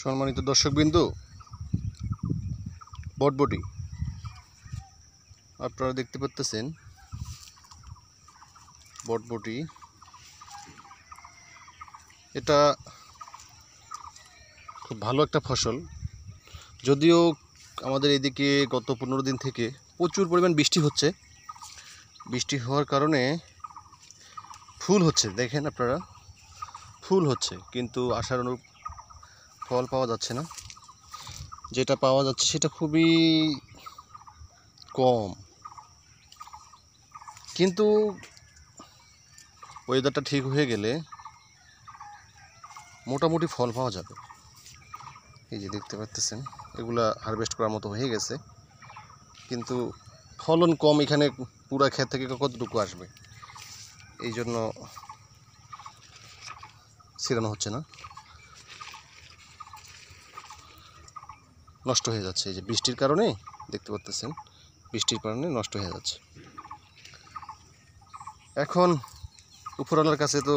সম্মানিত দর্শকবৃন্দু, বটবটি আপনারা দেখতে পাচ্ছেন। বটবটি এটা খুব ভালো একটা ফসল। যদিও আমাদের এদিকে গত 15 দিন থেকে প্রচুর পরিমাণ বৃষ্টি হচ্ছে। বৃষ্টি হওয়ার কারণে ফুল হচ্ছে, দেখেন আপনারা, ফুল হচ্ছে, কিন্তু আশানুরূপ ফল পাওয়া যাচ্ছে না। যেটা পাওয়া যাচ্ছে সেটা খুবই কম, কিন্তু ওয়েদারটা ঠিক হয়ে গেলে মোটামুটি ফল পাওয়া যাবে। এই যে দেখতে পাচ্ছেন, এগুলা হারভেস্ট করার মতো হয়ে গেছে, কিন্তু ফলন কম। এখানে পুরা ক্ষেত থেকে কতটুকু আসবে, এই জন্য ছিড়ানো হচ্ছে না, নষ্ট হয়ে যাচ্ছে। এই যে বৃষ্টির কারণে দেখতে পাচ্ছেন, বৃষ্টির কারণে নষ্ট হয়ে যাচ্ছে। এখন উপরওয়ালার কাছে তো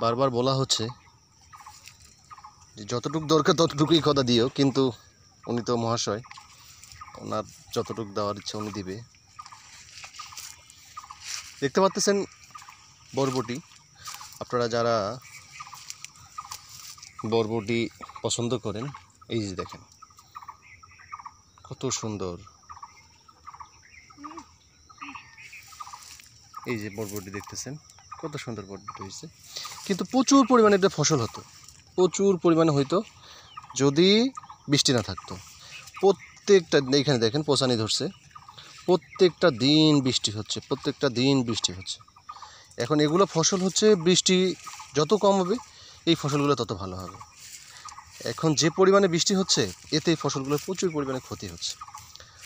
বারবার বলা হচ্ছে যে যতটুকু দরকার ততটুকুই কথা দিও, কিন্তু উনি তো মহাশয়, ওনার যতটুকু দেওয়ার ইচ্ছা উনি দিবে। দেখতে পাচ্ছেন বরবটি। আপনারা যারা বরবটি পছন্দ করেন, এই যে দেখেন কত সুন্দর। এই যে বরবটি দেখতেছেন, কত সুন্দর বরবটি হয়েছে। কিন্তু প্রচুর পরিমাণে এটা ফসল হতো, প্রচুর পরিমাণে হইতো যদি বৃষ্টি না থাকতো। প্রত্যেকটা, এইখানে দেখেন পচানি ধরছে, প্রত্যেকটা দিন বৃষ্টি হচ্ছে, প্রত্যেকটা দিন বৃষ্টি হচ্ছে। এখন এগুলো ফসল হচ্ছে, বৃষ্টি যত কম হবে এই ফসলগুলো তত ভালো হবে। এখন যে পরিমাণে বৃষ্টি হচ্ছে, এতে এই ফসলগুলোর প্রচুর পরিমাণে ক্ষতি হচ্ছে।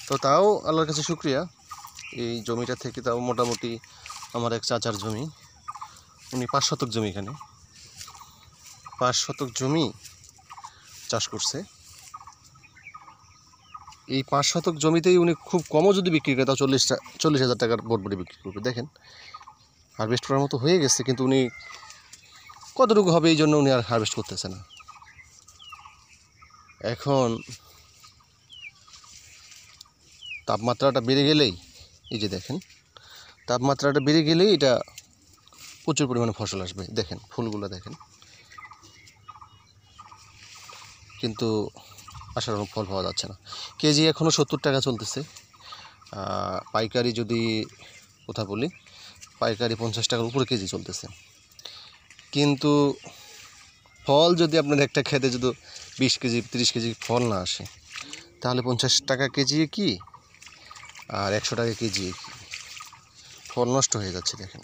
তো তাও আল্লাহর কাছে শুকরিয়া, এই জমিটা থেকে তাও মোটামুটি আমার এক চাচার জমি, উনি 5 শতক জমি, এখানে 5 শতক জমি চাষ করছে। এই 5 শতক জমিতেই উনি খুব কমও যদি বিক্রি করে, তাও 40,000 টাকার বটবটি বিক্রি করবে। দেখেন হারভেস্ট করার মতো হয়ে গেছে, কিন্তু উনি কতটুকু হবে এই জন্য উনি আর হারভেস্ট করতেছে না। এখন তাপমাত্রাটা বেড়ে গেলেই, এই যে দেখেন, তাপমাত্রাটা বেড়ে গেলেই এটা প্রচুর পরিমাণে ফসল আসবে। দেখেন ফুলগুলো দেখেন, কিন্তু আশানুরূপ ফল পাওয়া যাচ্ছে না। কেজি এখনও 70 টাকা চলতেছে। পাইকারি যদি কথা বলি, পাইকারি 50 টাকার উপরে কেজি চলতেছে। কিন্তু ফল যদি আপনার একটা খেতে যদি 20 কেজি 30 কেজি ফল না আসে, তাহলে 50 টাকা কেজি কি আর 100 টাকা কেজি কি, ফল নষ্ট হয়ে যাচ্ছে। দেখেন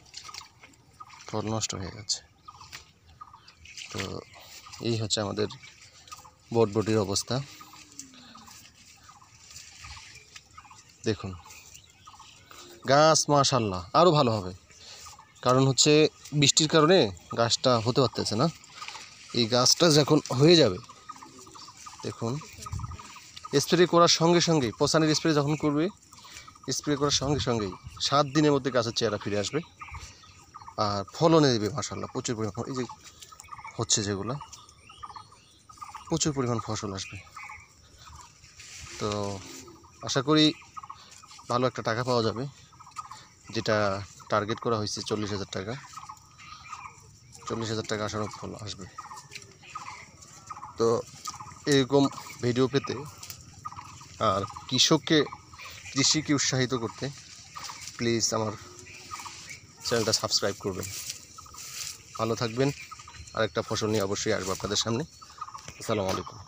ফল নষ্ট হয়ে যাচ্ছে। তো এই হচ্ছে আমাদের বটবটির অবস্থা। দেখুন গাছ মাশাআল্লাহ আরও ভালো হবে, কারণ হচ্ছে বৃষ্টির কারণে গাছটা হতে পারতেছে না। এই গাছটা যখন হয়ে যাবে, দেখুন স্প্রে করার সঙ্গে সঙ্গেই, পচানির স্প্রে যখন করবে, স্প্রে করার সঙ্গে সঙ্গেই 7 দিনের মধ্যে গাছের চেহারা ফিরে আসবে আর ফলনে দেবে মাশাআল্লাহ প্রচুর পরিমাণ। এই যে হচ্ছে যেগুলো, প্রচুর পরিমাণ ফসল আসবে। তো আশা করি ভালো একটা টাকা পাওয়া যাবে, যেটা টার্গেট করা হয়েছে 40,000 টাকা। 40,000 টাকা আসার ফল আসবে। তো এরকম ভিডিও পেতে আর কৃষিকে উৎসাহিত করতে প্লিজ আমার চ্যানেলটা সাবস্ক্রাইব করবেন। ভালো থাকবেন। আরেকটা ফসল নিয়ে অবশ্যই আসবো আপনাদের সামনে। আসসালামু আলাইকুম।